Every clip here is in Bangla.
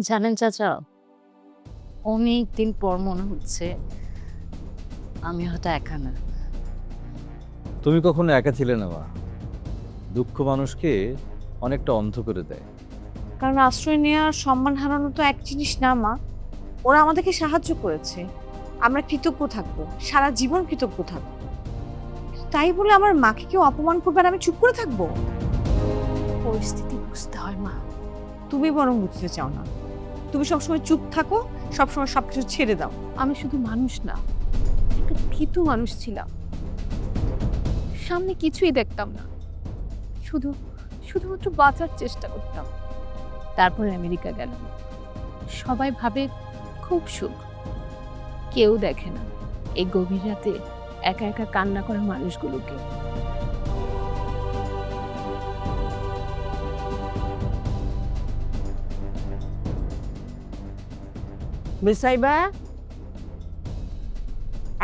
জানেন চাচা, অনেক দিন পর মনে হচ্ছে আমি হয়তো একা না। তুমি কখনো একা ছিলে না মা। দুঃখ মানুষকে অনেকটা অন্ধ করে দেয়। কারণ আশ্রয় নেওয়া আর সম্মান হারানো তো এক জিনিস না মা। ওরা আমাদেরকে সাহায্য করেছে, আমরা কৃতজ্ঞ থাকবো, সারা জীবন কৃতজ্ঞ থাকবো। তাই বলে আমার মাকে কেউ অপমান করবে আর আমি চুপ করে থাকবো? পরিস্থিতি বুঝতে হয় মা, তুমি বরং বুঝতে চাও না। তুমি সবসময় চুপ থাকো, সবসময় সবকিছু ছেড়ে দাও। আমি শুধু মানুষ না, একটা ভীতু মানুষ ছিলাম। সামনে কিছুই দেখতাম না, শুধু শুধুমাত্র বাঁচার চেষ্টা করতাম। তারপরে আমেরিকা গেলাম। সবাই ভাবে খুব সুখ, কেউ দেখে না এই গভীর রাতে একা একা কান্না করা মানুষগুলোকে। মিস সাইবা,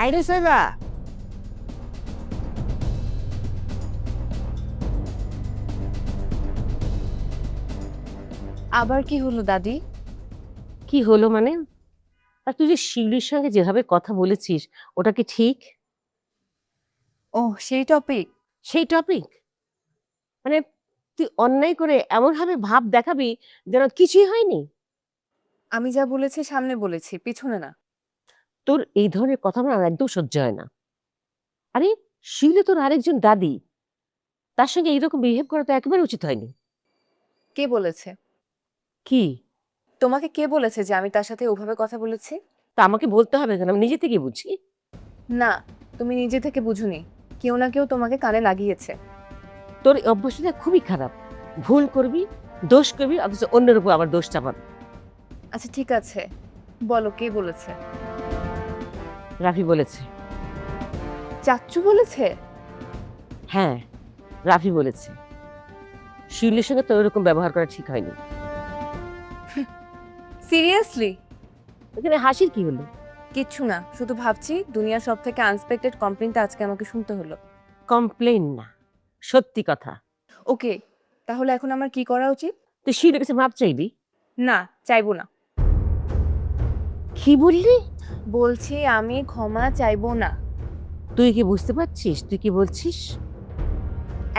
আইরে সাইবা। আবার কি হলো দাদি? কি হলো মানে? আর তুই যে শিউলির সঙ্গে যেভাবে কথা বলেছিস, ওটা কি ঠিক? ও, সেই টপিক? সেই টপিক? মানে তুই অন্যায় করে এমন ভাবে ভাব দেখাবি যেন কিছুই হয়নি। আমি যা বলেছি সামনে বলেছি, পিছনে না। তোর এই ধরনের কথা আমার একদম সহ্য হয় না। আরে শিউলি তোর আরেকজন দাদি, তার সঙ্গে এইরকম বিহেভ করা তো একেবারে উচিত হয়নি। কে বলেছে? কি? তোমাকে কে বলেছে যে আমি তার সাথে ওভাবে কথা বলেছি? তা আমাকে বলতে হবে কেন? আমি নিজে থেকে বুঝি। না, তুমি নিজে থেকে বুঝুনি, কেউ না কেউ তোমাকে কানে লাগিয়েছে। তোর এই অভ্যাসটা খুবই খারাপ। ভুল করবি, দোষ করবি, অথচ অন্যের উপর আবার দোষ চাপাবি। আচ্ছা ঠিক আছে, বলো কে বলেছে? রাফি বলেছে। চাচ্চু বলেছে? হ্যাঁ, রাফি বলেছে শিউলির সঙ্গে তোর এরকম ব্যবহার করা ঠিক হয়নি। সিরিয়াসলি? এখানে হাসির কি হলো? কিচ্ছু না, শুধু ভাবছি দুনিয়ার সব থেকে আনএক্সপেক্টেড কমপ্লেনটা আজকে আমাকে শুনতে হলো। কমপ্লেন না, সত্যি কথা। ওকে, তাহলে এখন আমার কি করা উচিত? তুই শিউলির কাছে মাপ চাইবি। না, চাইবো না। কি বললি? বলছি আমি ক্ষমা চাইবো না। তুই কি বুঝতে পারছিস তুই কি বলছিস?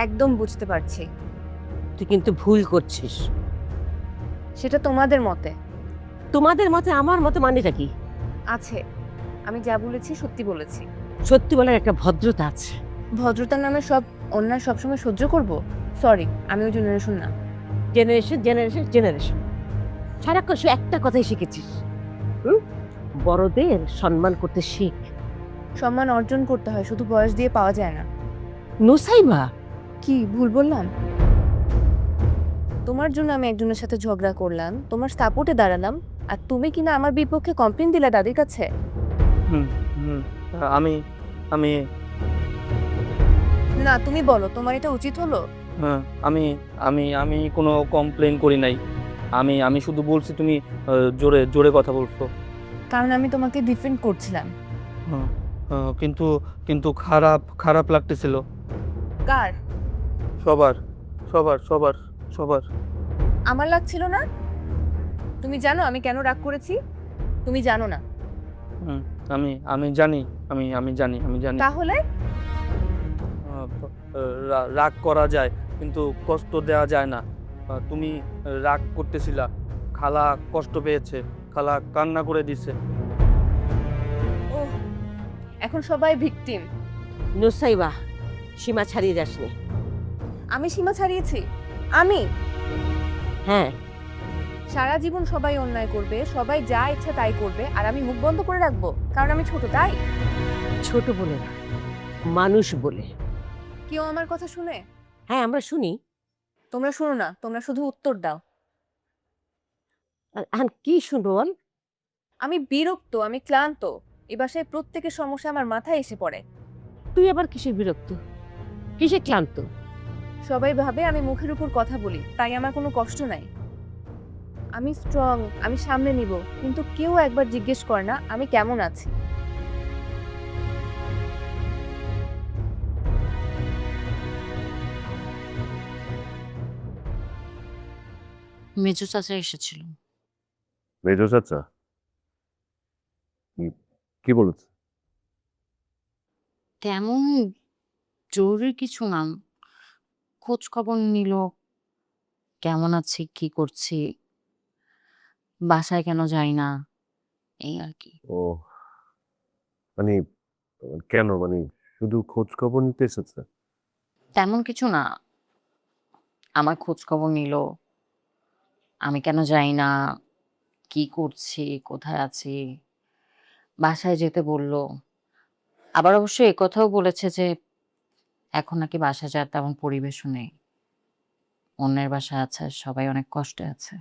একদম বুঝতে পারছি। তুই কিন্তু ভুল করছিস। সেটা তোমাদের মতে তোমাদের মতে আমার মতে মানেটা কি? আছে। আমি যা বলেছি সত্যি বলেছি। সত্যি বলার একটা ভদ্রতা আছে। ভদ্রতার নামে সব অন্যায় সবসময় সহ্য করব? সরি, আমি ওই জেনারেশন না। জেনারেশন জেনারেশন জেনারেশন, সারাক্ষণ শুধু একটা কথাই শিখেছিস। হুম? বড়দের সম্মান করতে শিখ। সম্মান অর্জন করতে হয়, শুধু বয়স দিয়ে পাওয়া যায় না। নুসাইবা, কি ভুল বললাম? তোমার জন্য আমি একজনের সাথে ঝগড়া করলাম, তোমার সাপোর্টে দাঁড়ালাম, আর তুমি কিনা আমার বিপক্ষে কমপ্লেন দিলা দাদির কাছে। হুম হুম আমি আমি না, তুমি বলো তোমার এটা উচিত হলো? হ্যাঁ, আমি আমি আমি কোনো কমপ্লেন করি নাই। আমি আমি শুধু বলছি তুমি জোরে জোরে কথা বলছো। কারণ আমি তোমাকে ডিফেন্ড করছিলাম। হ্যাঁ, কিন্তু কিন্তু খারাপ খারাপ লাগতেছিল কার? সবার সবার সবার সবার। আমার লাগছিল না? তুমি জানো আমি কেন রাগ করেছি? তুমি জানো না? হুম, আমি আমি জানি, আমি জানি আমি জানি। তাহলে রাগ করা যায় কিন্তু কষ্ট দেওয়া যায় না। তুমি রাগ করতেছিলা, খালা কষ্ট পেয়েছে, খালা কান্না করে দিছে। ও, এখন সবাই ভিকটিম। নুসাইবা, সীমা ছাড়িয়ে যাসনি। আমি সীমা ছাড়িয়েছি? আমি? হ্যাঁ, সারা জীবন সবাই অন্যায় করবে, সবাই যা ইচ্ছা তাই করবে, আর আমি মুখ বন্ধ করে রাখবো কারণ আমি ছোট তাই? ছোট বলে না, মানুষ বলে। কেউ আমার কথা শুনে? হ্যাঁ, আমরা শুনি। তোমরা শুনো না, তোমরা শুধু উত্তর দাও। আর এখন কি শুনবো বল? আমি বিরক্ত, আমি ক্লান্ত। এই বাসায় প্রত্যেকের সমস্যা আমার মাথায় এসে পড়ে। তুই আবার কিসের বিরক্ত, কিসে ক্লান্ত? সবাই ভাবে আমি মুখের উপর কথা বলি, তাই আমার কোনো কষ্ট নাই। আমি স্ট্রং, আমি সামনে নিব, কিন্তু কেউ একবার জিজ্ঞেস করে না আমি কেমন আছি। মেজো চাচা এসেছিল। মেজো চাচা কি বলেছে? তেমন জরুরি কিছু না। খোঁজ খবর নিল, কেমন আছি, কি করছি, বাসায় কেন যাই না, এই আর কি। ও মানে কেন মানে শুধু খোঁজ খবর নিতে এসেছে? তেমন কিছু না। আমার খোঁজ খবর নিল, আমি কেন যাই না, কি করছি, কোথায় আছি, বাসায় যেতে বলল। আবার অবশ্য একথাও বলেছে যে এখন নাকি বাসায় যাওয়ার তেমন পরিবেশও নেই। অন্যের বাসায় আছে, সবাই অনেক কষ্টে আছে।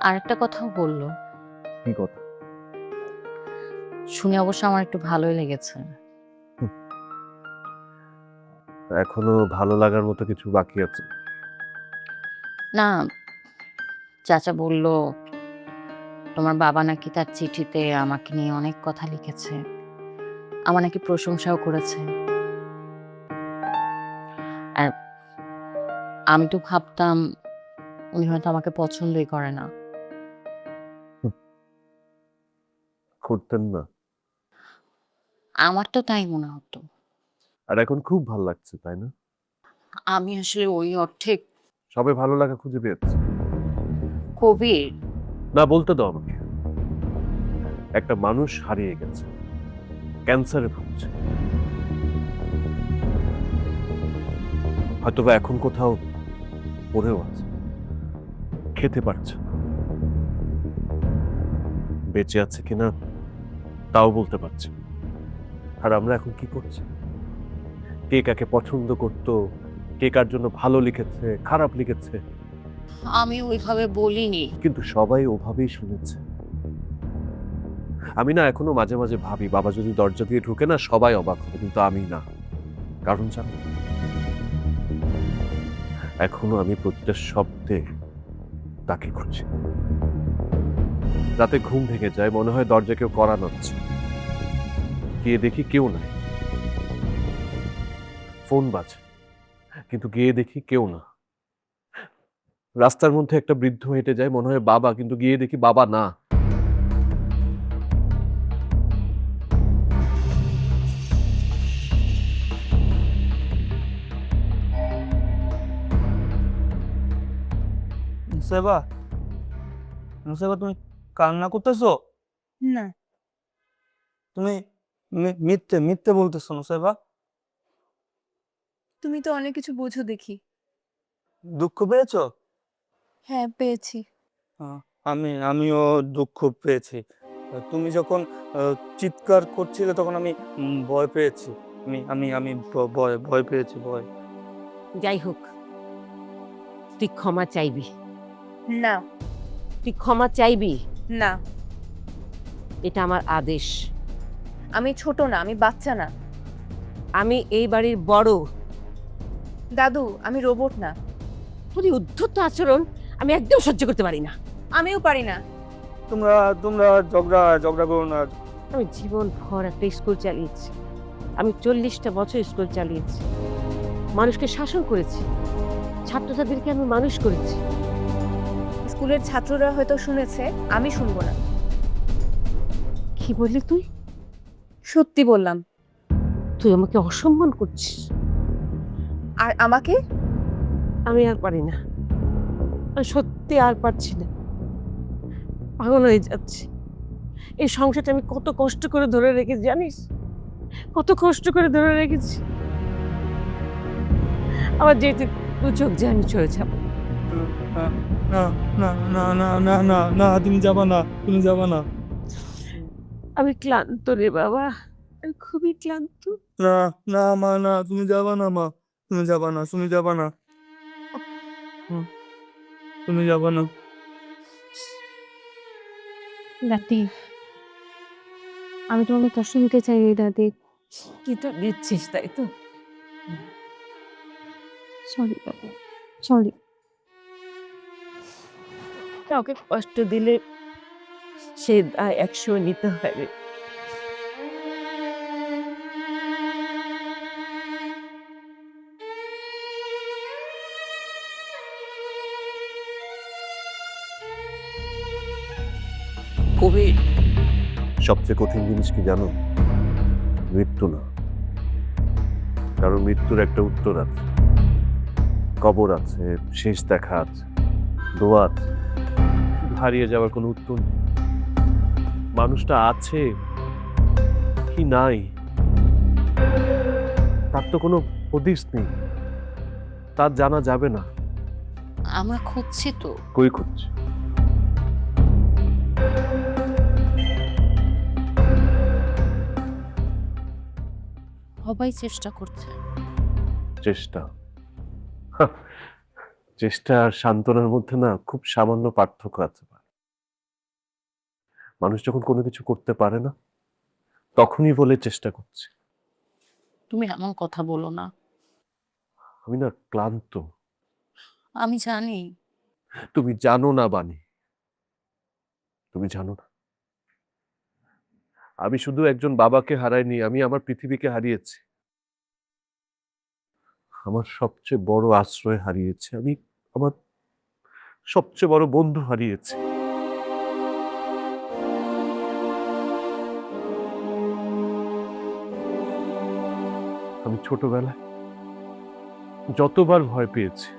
আরেকটা কথাও বলল, কি কথা? শুনে অবশ্য আমার একটু ভালোই লেগেছে। এখনো ভালো লাগার মতো কিছু বাকি আছে? না, চাচা বলল তোমার বাবা নাকি তার চিঠিতে আমাকে নিয়ে অনেক কথা লিখেছে, আমার নাকি প্রশংসাও করেছে। আর আমি তো ভাবতাম উনি হয়তো আমাকে পছন্দই করে না। করতেন না? আমার তো তাই মনে হতো। আর এখন খুব ভালো লাগছে তাই না? আমি আসলে ওই অর্থে সবে ভালো লাগা খুঁজে পেয়েছে। কবির। না, বলতে দাও আমাকে। একটা মানুষ হারিয়ে গেছে, ক্যান্সারে ভুগছে, হয়তোবা এখন কোথাও পড়েও আছে, খেতে পারছে না, বেঁচে আছে কিনা তাও বলতে পারছে না। আর আমরা এখন কি করছি? কে কাকে পছন্দ করতো, কে কার জন্য ভালো লিখেছে, খারাপ লিখেছে, আমি ওইভাবে বলিনি। কিন্তু সবাই ওভাবেই শুনেছে। আমি না এখনো মাঝে মাঝে ভাবি বাবা যদি দরজা দিয়ে ঢুকে না সবাই অবাক হবে, কিন্তু আমি না। কারণ জানো, এখনো আমি প্রতিটা শব্দে তাকে খুঁজি। রাতে ঘুম ভেঙে যায়, মনে হয় দরজা কেউ কড়া নাড়ছে, গিয়ে দেখি কেউ নাই। ফোন বাজে, কিন্তু গিয়ে দেখি কেউ না। রাস্তার মধ্যে একটা বৃদ্ধ হেঁটে যায়, মনে হয় বাবা, কিন্তু গিয়ে দেখি বাবা না। নুসাইবা, নুসাইবা, তুমি কান্না করতেছো? না, তুমি মিথ্যে মিথ্যে বলতেছো নুসাইবা। তুমি তো অনেক কিছু বোঝো দেখি। দুঃখ পেয়েছো? হ্যাঁ, পেয়েছি। আমিও দুঃখ পেয়েছি। তুমি যখন চিৎকার করছিলে তখন আমি ভয় পেয়েছি। আমি ভয় ভয় পেয়েছি, ভয়। যাই হোক, তুই ক্ষমা চাইবি, না, তুই ক্ষমা চাইবি, না, এটা আমার আদেশ। আমি ছোট না, আমি বাচ্চা না। আমি এই বাড়ির বড়। দাদু, আমি রোবট না। তোর এই উদ্ধত আচরণ আমি একদম সহ্য করতে পারি না। আমিও পারি না। তোমরা তোমরা ঝগড়া ঝগড়া করো না। আমি জীবন ভর একটা স্কুল চালিয়েছি, আমি 40টা বছর স্কুল চালিয়েছি, মানুষকে শাসন করেছি, ছাত্রছাত্রীদেরকে আমি মানুষ করেছি। স্কুলের ছাত্ররা হয়তো শুনেছে, আমি শুনবো না। কি বললি তুই? সত্যি বললাম। তুই আমাকে অসম্মান করছিস। আর আমাকে? আমি আর পারি না, আমি সত্যি আর পারছি না, পাগল হয়ে যাচ্ছি। এই সংসারটা আমি কত কষ্ট করে ধরে রেখেছি জানিস, কত কষ্ট করে ধরে রেখেছি। আমার যেতে দু চোখ যে আমি চলে যাব। না না না না না না না, তুমি যাবা না, তুমি যাবা না। আমি ক্লান্ত রে বাবা, আমি খুবই ক্লান্ত। না না মা, না, তুমি যাবা না মা, তুমি যাবা না, তুমি যাবা না, তুমি যাবা না। দাদি, আমি তোমাকে কষ্ট দিতে চাই দাদি। কি তো দিচ্ছিস তাই তো? সরি বাবা, সরি। কাউকে কষ্ট দিলে সে দায় 100 নিতে হয় রে। কবির, সবচেয়ে কঠিন জিনিস কি জানো? মৃত্যু না, কারণ মৃত্যুর একটা উত্তর আছে, কবর আছে, শেষ দেখা আছে, দোয়া আছে। হারিয়ে যাওয়ার কোনো উত্তর নেই। মানুষটা আছে কি নাই তার তো কোনো হদিস নেই, তার জানা যাবে না। আমরা খুঁজছি তো। কই খুঁজছে? সবাই চেষ্টা করছে। চেষ্টা, হাহ, চেষ্টা আর সান্ত্বনার মধ্যে না খুব সামান্য পার্থক্য আছে। মানুষ যখন কোনো কিছু করতে পারে না তখনই বলে চেষ্টা করছে। তুমি এমন কথা বলো না। আমি না ক্লান্ত। আমি জানি। তুমি জানো না বানি, তুমি জানো না। আমি শুধু একজন বাবাকে হারাইনি, আমি আমার পৃথিবীকে হারিয়েছি, আমার সবচেয়ে বড় আশ্রয় হারিয়েছি, আমি আমার সবচেয়ে বড় বন্ধু হারিয়েছি। আমি ছোটবেলায় যতবার ভয় পেয়েছি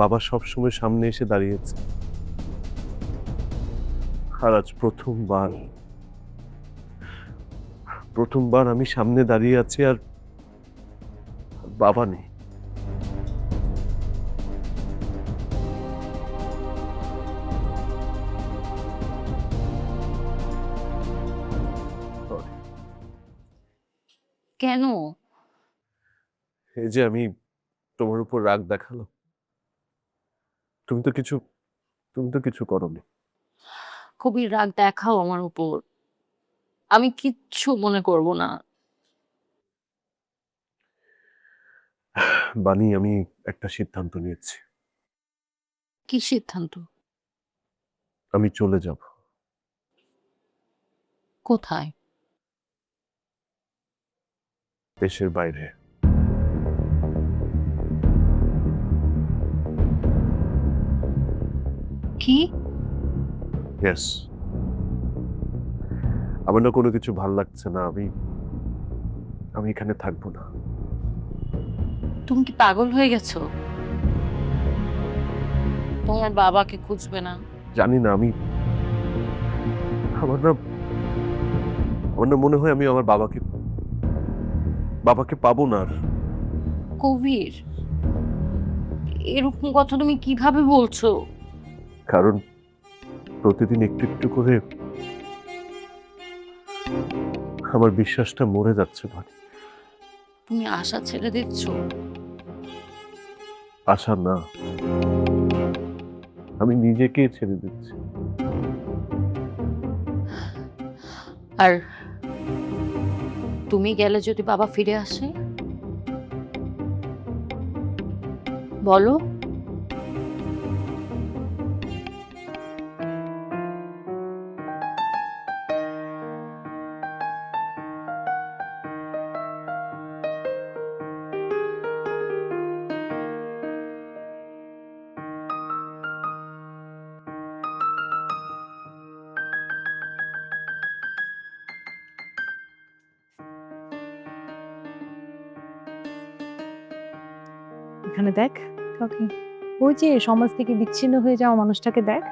বাবা সবসময় সামনে এসে দাঁড়িয়েছে, আর আজ প্রথমবার আমি সামনে দাঁড়িয়ে আছি আর বাবা নেই। কেন? এই যে আমি তোমার উপর রাগ দেখালো, তুমি তো কিছু করোনি। কবির, রাগ দেখাও আমার উপর, আমি কিচ্ছু মনে করব না। বানি, আমি একটা সিদ্ধান্ত নিয়েছি। কি সিদ্ধান্ত? আমি চলে যাব। কোথায়? দেশের বাইরে। কি? ইয়েস, আমার না কোনো কিছু ভাল লাগছে না, আমি এখানে থাকবো না। তুমি কি পাগল হয়ে গেছো? তোমার বাবাকে খুঁজবে না? জানি না, আমার না মনে হয় আমি আমার বাবাকে পাবো না আর। কবির, এরকম কথা তুমি কিভাবে বলছো? কারণ প্রতিদিন একটু একটু করে আমার বিশ্বাসটা মরে যাচ্ছে ভাই। তুমি আশা ছেড়ে দিচ্ছ? আশা না, আমি নিজেকে ছেড়ে দিচ্ছি। আর তুমি গেলে যদি বাবা ফিরে আসে, বলো। এখানে দেখ কাউকে, ওই যে সমাজ থেকে বিচ্ছিন্ন হয়ে যাওয়া মানুষটাকে দেখ,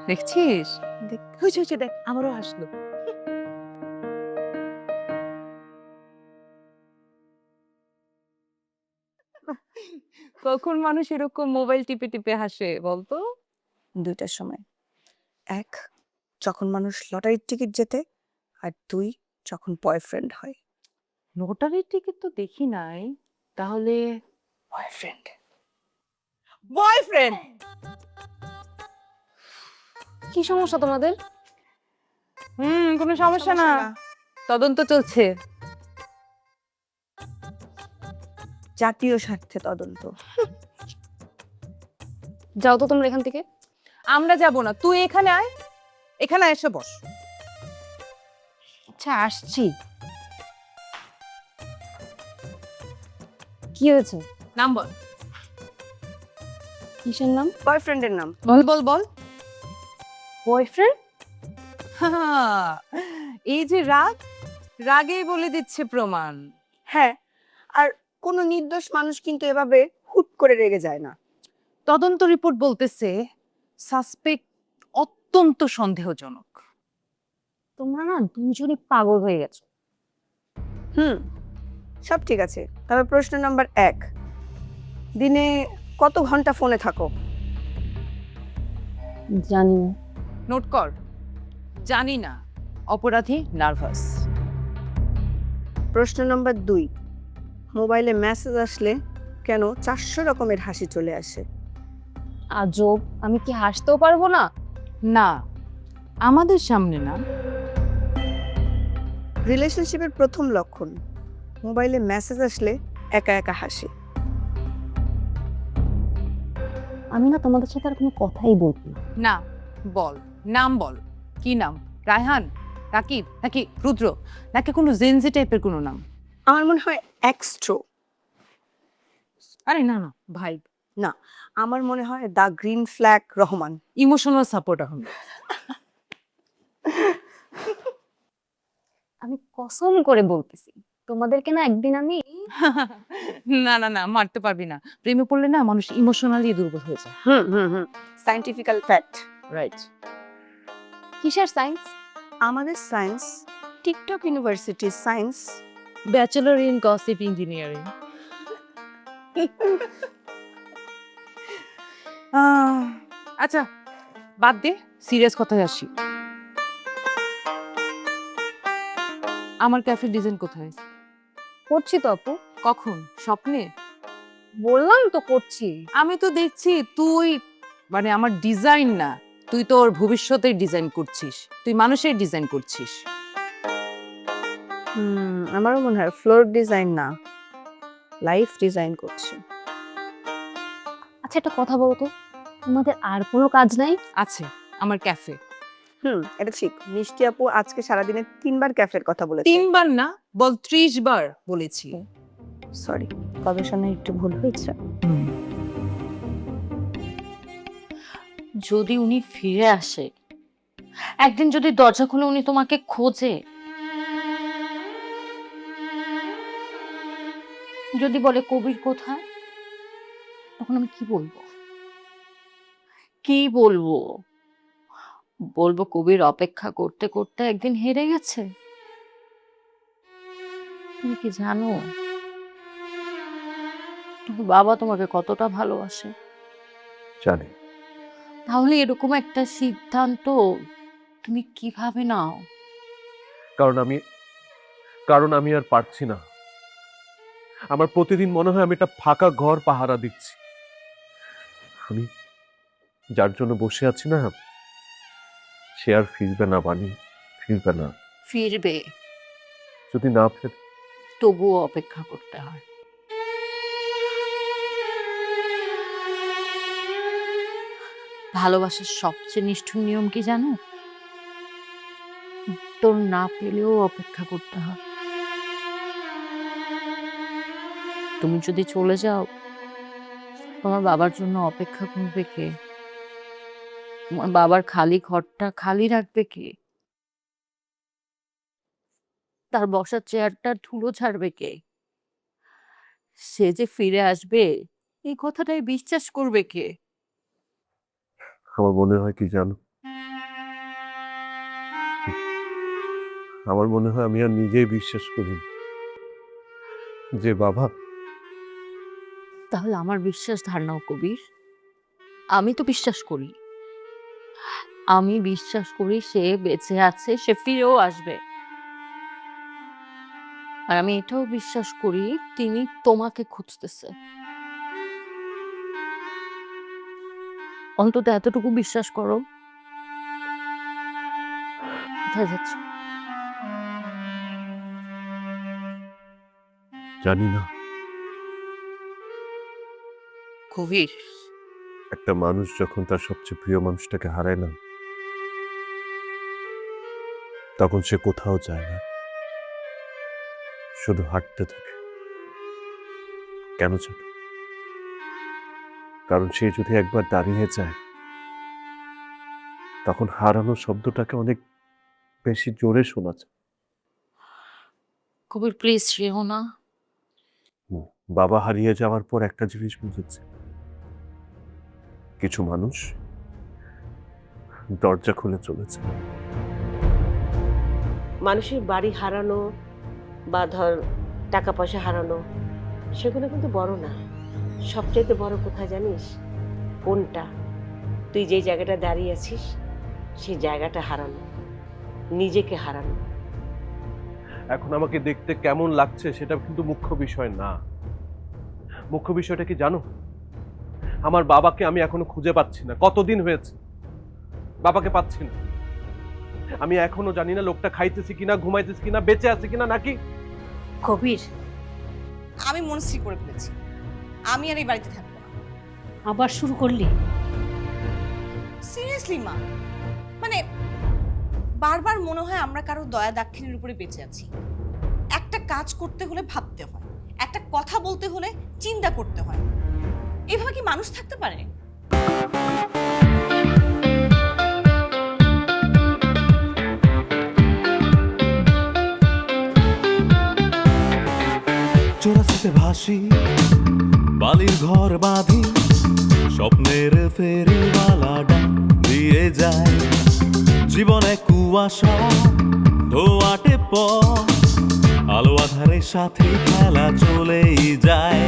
দেখছিস? দেখ, হয়েছে দেখ, আমারও হাসলো। কখন মানুষ এরকম মোবাইল টিপে টিপে হাসে বলতো? দুইটার সময়। এক, যখন মানুষ লটারির টিকিট জেতে, আর দুই, যখন বয়ফ্রেন্ড হয়। লটারির টিকিট তো দেখি নাই, তাহলে বয়ফ্রেন্ড বয়ফ্রেন্ড কি সমস্যা তোমাদের? কোনো সমস্যা না, তদন্ত চলছে। জাতীয় স্বার্থে তদন্ত। যাও তো তোমরা এখান থেকে। আমরা যাব না, তুই এখানে আয়, এখানে এসে বস। আচ্ছা আসছি। কি হয়েছে? নাম বল। কিসের নাম? বয়ফ্রেন্ডের নাম। বল বল বল। বয়ফ্রেন্ড? এই যে রাগ, রাগেই বলে দিচ্ছে প্রমাণ। হ্যাঁ, আর কোনো নির্দোষ মানুষ কিন্তু এভাবে হুট করে রেগে যায় না। তদন্ত রিপোর্ট বলতেছে সাসপেক্ট অত্যন্ত সন্দেহজনক। তোমরা না দুজনই পাগল হয়ে গেছো। হুম, সব ঠিক আছে, তবে প্রশ্ন নাম্বার 1, দিনে কত ঘন্টা ফোনে থাকো? জানি না। নোট কর, জানি না, অপরাধী, নার্ভাস। প্রশ্ন নাম্বার 2, মোবাইলে মেসেজ আসলে কেন 400 রকমের হাসি চলে আসে? আজব, আমি কি হাসতেও পারবো না? না, আমাদের সামনে না। রিলেশনশিপের প্রথম লক্ষণ, মোবাইলে মেসেজ আসলে একা একা হাসি। আমি না তোমাদের সাথে আর কোনো কথাই বলবো না। না, বল, নাম বল। কি নাম? রায়হান, রাকিব, নাকি রুদ্র, নাকি কোনো জেনজি টাইপের কোনো নাম? আমার মনে হয় এক্সট্রো। আরে না না ভাই, না, আমার মনে হয় the green flag Rahman. Emotional support এখন। আমি কসম করে বলতেছি, তোমাদেরকে না একদিন আমি না না না, মারতে পারবি না। প্রেমে পড়লে না মানুষ ইমোশনালি দুর্বল হয়ে যায়। হুম, সায়েন্টিফিক্যাল ফ্যাক্ট। রাইট। কিসের সায়েন্স? আমাদের science, TikTok university science. Bachelor in gossip engineering. আচ্ছা, বাদ দে, সিরিয়াস কথায় আসি। আমার ক্যাফে ডিজাইন কোথায়? করছি তো আপু। কখন? স্বপ্নে? বললাম তো করছি। আমি তো দেখছি তুই, মানে আমার ডিজাইন না, তুই তোর ভবিষ্যতের ডিজাইন করছিস, তুই মানুষের ডিজাইন করছিস। আমারও মনে হয় ফ্লোর ডিজাইন না, লাইফ ডিজাইন করছে। আচ্ছা একটা কথা বলো তো, তোমাদের আর কোনো কাজ নাই? আছে, আমার ক্যাফে। এটা ঠিক। মিষ্টি আপু আজকে সারাদিনে 3 বার ক্যাফের কথা বলেছে। 3 বার না, বল 30 বার বলেছি। সরি, গবেষণায় একটু ভুল হয়েছে। যদি উনি ফিরে আসে, একদিন যদি দরজা খুলে উনি তোমাকে খোঁজে, যদি বলে কবির কোথায়, তখন আমি কি বলবো? কি বলবো? বলবো কবির অপেক্ষা করতে করতে একদিন হেরে গেছে? তুমি কি জানো তোমার বাবা তোমাকে কতটা ভালোবাসে? জানি। তাহলে এরকম একটা সিদ্ধান্ত তুমি কিভাবে নাও? কারণ আমি আর পারছি না। আমার প্রতিদিন মনে হয় আমি একটা ফাঁকা ঘর পাহারা দিচ্ছি। আমি যার জন্য বসে আছি না, সে আর ফিরবে না বানি, ফিরবে না। ফিরবে, যদি না ফেরে? তবুও অপেক্ষা করতে হয়। ভালোবাসার সবচেয়ে নিষ্ঠুর নিয়ম কি জানো? উত্তর না পেলেও অপেক্ষা করতে হয়। তুমি যদি চলে যাও, তোমার বাবার জন্য অপেক্ষা করবে কে? তোমার বাবার খালি ঘরটা খালি রাখবে কে? তার বসার চেয়ারটা ধুলো ঝাড়বে কে? সে যে ফিরে আসবে এই কথাটাই বিশ্বাস করবে কে? আমার মনে হয় কি জানো, আমার মনে হয় আমি আর নিজেই বিশ্বাস করি না যে বাবা। তাহলে আমার বিশ্বাস ধার নাও কবির। আমি তো বিশ্বাস করি, আমি বিশ্বাস করি সে বেঁচে আছে, সে ফিরেও আসবে। আর আমি এটাও বিশ্বাস করি তিনি তোমাকে খুঁজতেছে। অন্তত এতটুকু বিশ্বাস করো। কোথায় যাচ্ছ? জানি না। কবির, একটা মানুষ যখন তার সবচেয়ে প্রিয় মানুষটাকে হারায় না, তখন সে কোথাও যায় না, শুধু হাঁটতে থাকে। কেন জানো? কারণ সে যদি একবার দাঁড়িয়ে যায়, তখন হারানো শব্দটাকে অনেক বেশি জোরে শোনা যায়। কবির প্লিজ রেও না। বাবা হারিয়ে যাওয়ার পর একটা জিনিস বুঝেছি, কিছু মানুষ দরজা খুলে চলেছে। মানুষের বাড়ি হারানো বা ধর টাকা পয়সা হারানো সেগুলো কিন্তু বড় না। সবচেয়ে বড় কোথায় জানিস কোনটা? তুই যে জায়গাটা দাঁড়িয়ে আছিস সেই জায়গাটা হারানো, নিজেকে হারানো। এখন আমাকে দেখতে কেমন লাগছে সেটা কিন্তু মুখ্য বিষয় না। মুখ্য বিষয়টা কি জানো? আমার বাবাকে আমি এখনো খুঁজে পাচ্ছি না। কতদিন হয়েছে বাবাকে পাচ্ছি না। আমি এখনো জানি না লোকটা খাইতেছে কিনা, ঘুমাইতেছে কিনা, বেঁচে আছে কিনা নাকি। কবির, আমি মনস্থির করে ফেলেছি, আমি আর এই বাড়িতে থাকবো না। আবার শুরু করলি? সিরিয়াসলি মা, মানে বারবার মনে হয় আমরা কারো দয়া দাক্ষিণের উপরে বেঁচে আছি। একটা কাজ করতে হলে ভাবতে হয়, একটা কথা বলতে হলে চিন্তা করতে হয়। এভাবে কি মানুষ থাকতে পারে? চোরাশিতে ভাসি, বালির ঘর বাঁধি, স্বপ্নের ফেরিওয়ালাটা দিয়ে যায়। জীবনে কুয়াশা ধোয়াটে পথ, আলো আধারের সাথে খেলা চলেই যায়।